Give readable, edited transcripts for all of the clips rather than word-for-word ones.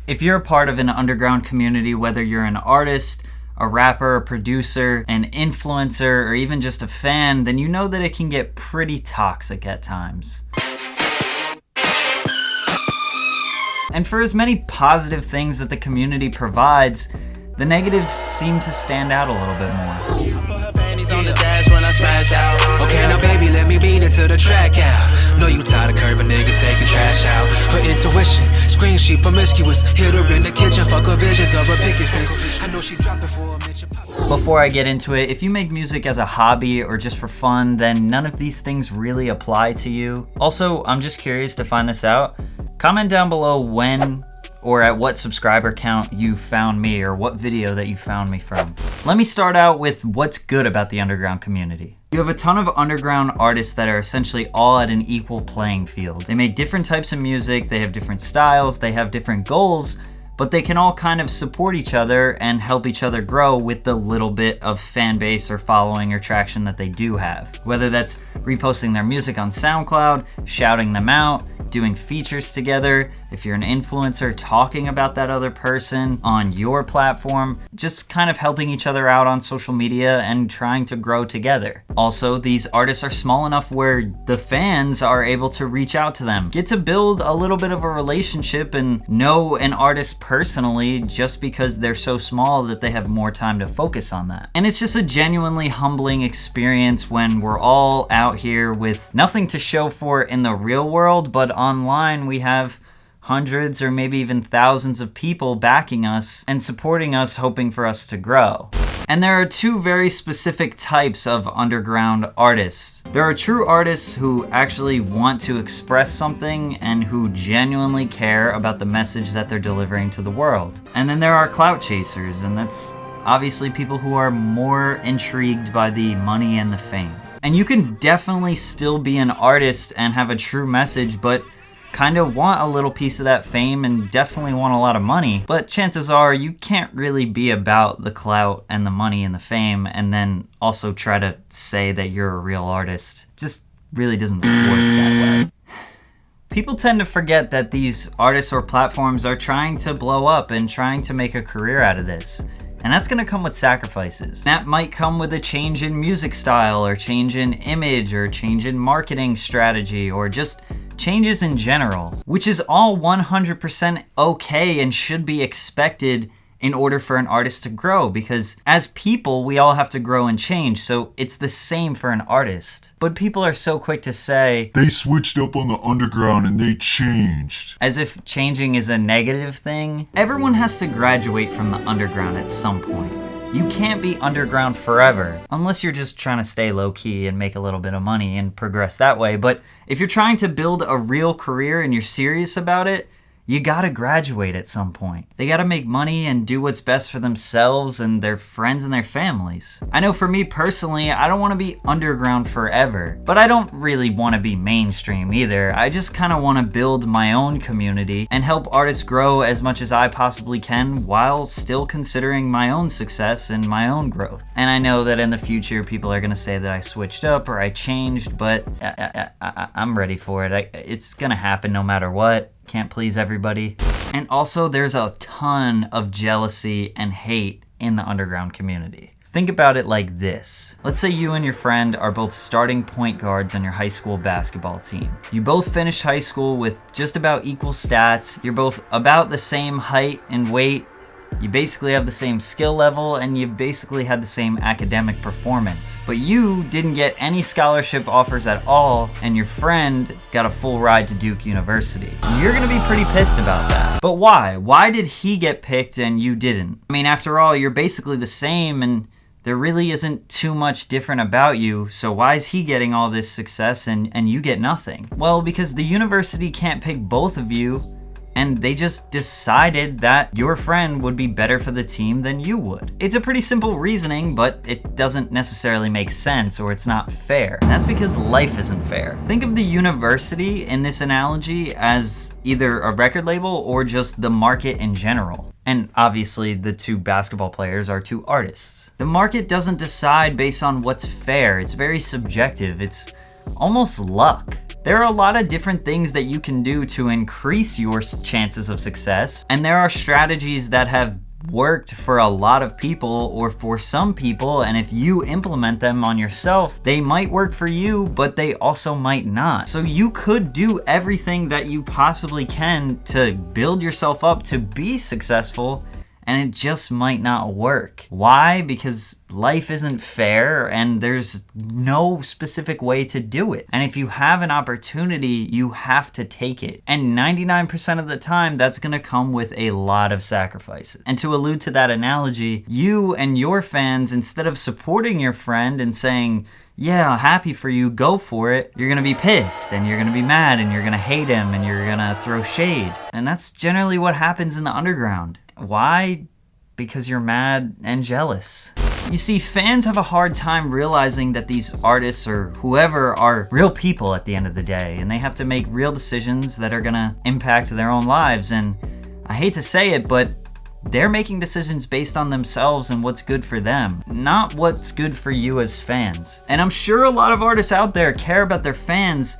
If you're a part of an underground community, whether you're an artist, a rapper, a producer, an influencer, or even just a fan, then you know that it can get pretty toxic at times. And for as many positive things that the community provides, the negatives seem to stand out a little bit more. On the dash when I smash out. Okay, now baby, let me beat it to the track out. Know you tired of curving niggas taking trash out. Her intuition, screen she promiscuous. Hit her in the kitchen, fuck her visions of her picket face. I know she dropped it for a mention. Before I get into it, if you make music as a hobby or just for fun, then none of these things really apply to you. Also, I'm just curious to find this out. Comment down below when or at what subscriber count you found me, or what video that you found me from. Let me start out with what's good about the underground community. You have a ton of underground artists that are essentially all at an equal playing field. They make different types of music, they have different styles, they have different goals, but they can all kind of support each other and help each other grow with the little bit of fan base or following or traction that they do have. Whether that's reposting their music on SoundCloud, shouting them out, doing features together, if you're an influencer, talking about that other person on your platform, just kind of helping each other out on social media and trying to grow together. Also, these artists are small enough where the fans are able to reach out to them, get to build a little bit of a relationship and know an artist personally just because they're so small that they have more time to focus on that. And it's just a genuinely humbling experience when we're all out here with nothing to show for in the real world, but online we have hundreds or maybe even thousands of people backing us and supporting us, hoping for us to grow. And there are two very specific types of underground artists. There are true artists who actually want to express something and who genuinely care about the message that they're delivering to the world. And then there are clout chasers, and that's obviously people who are more intrigued by the money and the fame. And you can definitely still be an artist and have a true message, but kind of want a little piece of that fame and definitely want a lot of money, but chances are you can't really be about the clout and the money and the fame and then also try to say that you're a real artist. Just really doesn't work that way. People tend to forget that these artists or platforms are trying to blow up and trying to make a career out of this. And that's gonna come with sacrifices. That might come with a change in music style, or change in image, or change in marketing strategy, or just changes in general, which is all 100% okay and should be expected in order for an artist to grow, because as people, we all have to grow and change, so it's the same for an artist. But people are so quick to say, they switched up on the underground and they changed. As if changing is a negative thing. Everyone has to graduate from the underground at some point. You can't be underground forever, unless you're just trying to stay low-key and make a little bit of money and progress that way. But if you're trying to build a real career and you're serious about it, you gotta graduate at some point. They gotta make money and do what's best for themselves and their friends and their families. I know for me personally, I don't want to be underground forever, but I don't really want to be mainstream either. I just kind of want to build my own community and help artists grow as much as I possibly can while still considering my own success and my own growth. And I know that in the future people are gonna say that I switched up or I changed, but I'm ready for it. It's gonna happen no matter what. Can't please everybody. And also, there's a ton of jealousy and hate in the underground community. Think about it like this. Let's say you and your friend are both starting point guards on your high school basketball team. You both finished high school with just about equal stats. You're both about the same height and weight. You basically have the same skill level and you basically had the same academic performance. But you didn't get any scholarship offers at all and your friend got a full ride to Duke University. You're gonna be pretty pissed about that. But why? Why did he get picked and you didn't? I mean, after all, you're basically the same and there really isn't too much different about you, so why is he getting all this success and you get nothing? Well, because the university can't pick both of you, and they just decided that your friend would be better for the team than you would. It's a pretty simple reasoning, but it doesn't necessarily make sense, or it's not fair. And that's because life isn't fair. Think of the university in this analogy as either a record label or just the market in general. And obviously the two basketball players are two artists. The market doesn't decide based on what's fair. It's very subjective. It's almost luck. There are a lot of different things that you can do to increase your chances of success, and there are strategies that have worked for a lot of people or for some people, and if you implement them on yourself, they might work for you, but they also might not. So you could do everything that you possibly can to build yourself up to be successful, and it just might not work. Why? Because life isn't fair and there's no specific way to do it. And if you have an opportunity, you have to take it. And 99% of the time, that's gonna come with a lot of sacrifices. And to allude to that analogy, you and your fans, instead of supporting your friend and saying, yeah, happy for you, go for it, you're gonna be pissed and you're gonna be mad and you're gonna hate him and you're gonna throw shade. And that's generally what happens in the underground. Why? Because you're mad and jealous. You see, fans have a hard time realizing that these artists or whoever are real people at the end of the day, and they have to make real decisions that are gonna impact their own lives. And I hate to say it, but they're making decisions based on themselves and what's good for them, not what's good for you as fans. And I'm sure a lot of artists out there care about their fans,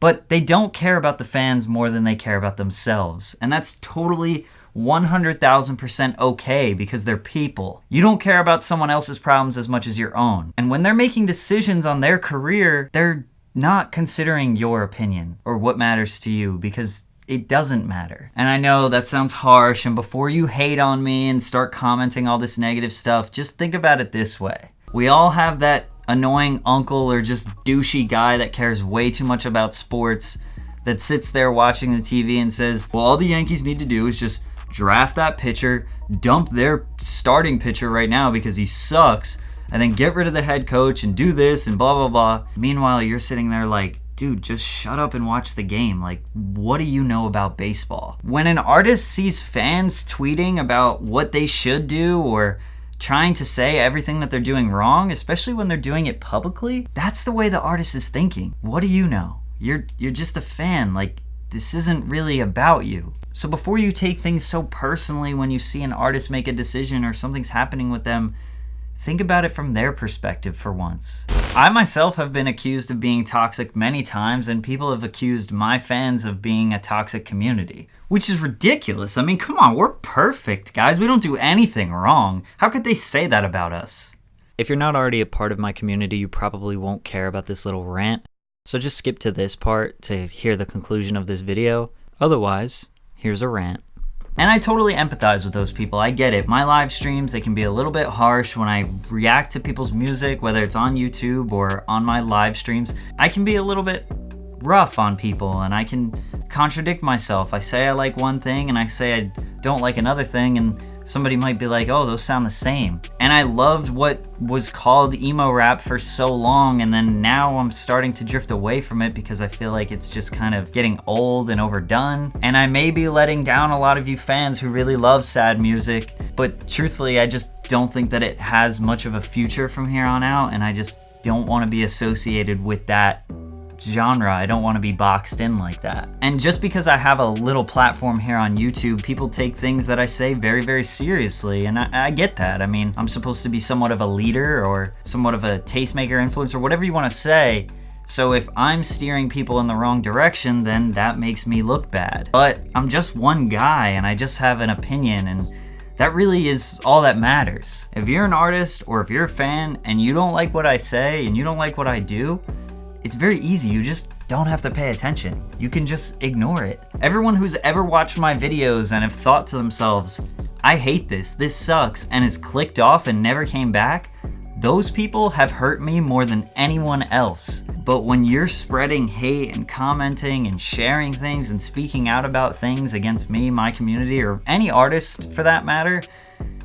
but they don't care about the fans more than they care about themselves. And that's totally 100,000% okay because they're people. You don't care about someone else's problems as much as your own. And when they're making decisions on their career, they're not considering your opinion or what matters to you because it doesn't matter. And I know that sounds harsh, and before you hate on me and start commenting all this negative stuff, just think about it this way. We all have that annoying uncle or just douchey guy that cares way too much about sports, that sits there watching the TV and says, well, all the Yankees need to do is just draft that pitcher, dump their starting pitcher right now because he sucks, and then get rid of the head coach and do this and blah, blah, blah. Meanwhile, you're sitting there like, dude, just shut up and watch the game. Like, what do you know about baseball? When an artist sees fans tweeting about what they should do or trying to say everything that they're doing wrong, especially when they're doing it publicly, that's the way the artist is thinking. What do you know? You're just a fan. Like, this isn't really about you. So before you take things so personally when you see an artist make a decision or something's happening with them, think about it from their perspective for once. I myself have been accused of being toxic many times, and people have accused my fans of being a toxic community, which is ridiculous. I mean, come on, we're perfect, guys. We don't do anything wrong. How could they say that about us? If you're not already a part of my community, you probably won't care about this little rant. So just skip to this part to hear the conclusion of this video. Otherwise, here's a rant. And I totally empathize with those people. I get it. My live streams, they can be a little bit harsh when I react to people's music, whether it's on YouTube or on my live streams. I can be a little bit rough on people and I can contradict myself. I say I like one thing and I say I don't like another thing, and somebody might be like, oh, those sound the same. And I loved what was called emo rap for so long, and then now I'm starting to drift away from it because I feel like it's just kind of getting old and overdone. And I may be letting down a lot of you fans who really love sad music, but truthfully, I just don't think that it has much of a future from here on out, and I just don't want to be associated with that genre. I don't want to be boxed in like that. And just because I have a little platform here on YouTube, people take things that I say very, very seriously, and I get that. I mean, I'm supposed to be somewhat of a leader or somewhat of a tastemaker, influencer, whatever you want to say. So if I'm steering people in the wrong direction, then that makes me look bad. But I'm just one guy and I just have an opinion, and that really is all that matters. If you're an artist or if you're a fan and you don't like what I say and you don't like what I do, it's very easy. You just don't have to pay attention. You can just ignore it. Everyone who's ever watched my videos and have thought to themselves, I hate this sucks, and has clicked off and never came back, those people have hurt me more than anyone else. But when you're spreading hate and commenting and sharing things and speaking out about things against me, my community, or any artist for that matter,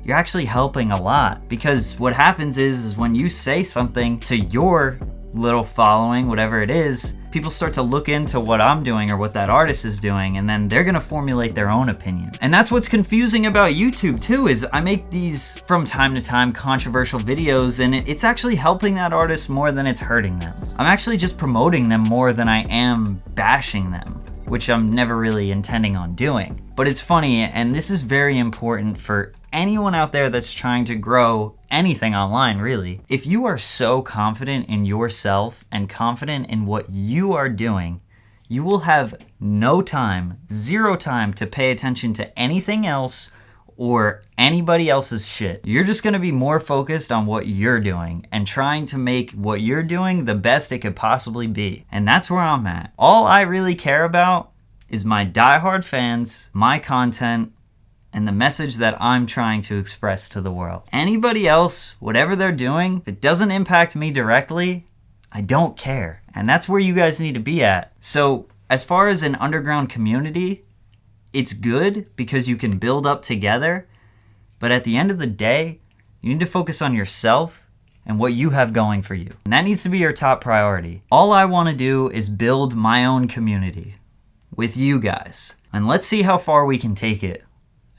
you're actually helping a lot. Because what happens is when you say something to your little following, whatever it is, people start to look into what I'm doing or what that artist is doing, and then they're gonna formulate their own opinion. And that's what's confusing about YouTube too, is I make these from time to time controversial videos, and it's actually helping that artist more than it's hurting them. I'm actually just promoting them more than I am bashing them, which I'm never really intending on doing. But it's funny, and this is very important for anyone out there that's trying to grow anything online, really. If you are so confident in yourself and confident in what you are doing, you will have no time, zero time to pay attention to anything else or anybody else's shit. You're just gonna be more focused on what you're doing and trying to make what you're doing the best it could possibly be. And that's where I'm at. All I really care about is my diehard fans, my content, and the message that I'm trying to express to the world. Anybody else, whatever they're doing, if it doesn't impact me directly, I don't care. And that's where you guys need to be at. So as far as an underground community, it's good because you can build up together, but at the end of the day, you need to focus on yourself and what you have going for you. And that needs to be your top priority. All I want to do is build my own community with you guys. And let's see how far we can take it.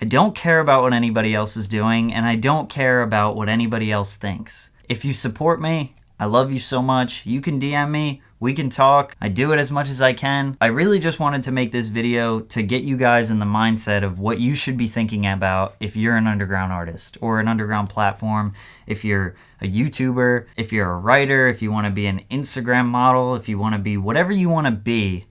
I don't care about what anybody else is doing, and I don't care about what anybody else thinks. If you support me, I love you so much. You can DM me, we can talk. I do it as much as I can. I really just wanted to make this video to get you guys in the mindset of what you should be thinking about if you're an underground artist or an underground platform, if you're a YouTuber, if you're a writer, if you want to be an Instagram model, if you want to be whatever you want to be.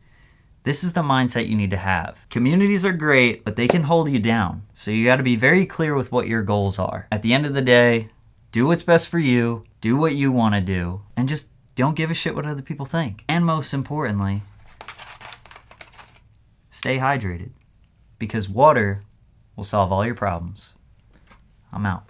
This is the mindset you need to have. Communities are great, but they can hold you down. So you got to be very clear with what your goals are. At the end of the day, do what's best for you, do what you want to do, and just don't give a shit what other people think. And most importantly, stay hydrated, because water will solve all your problems. I'm out.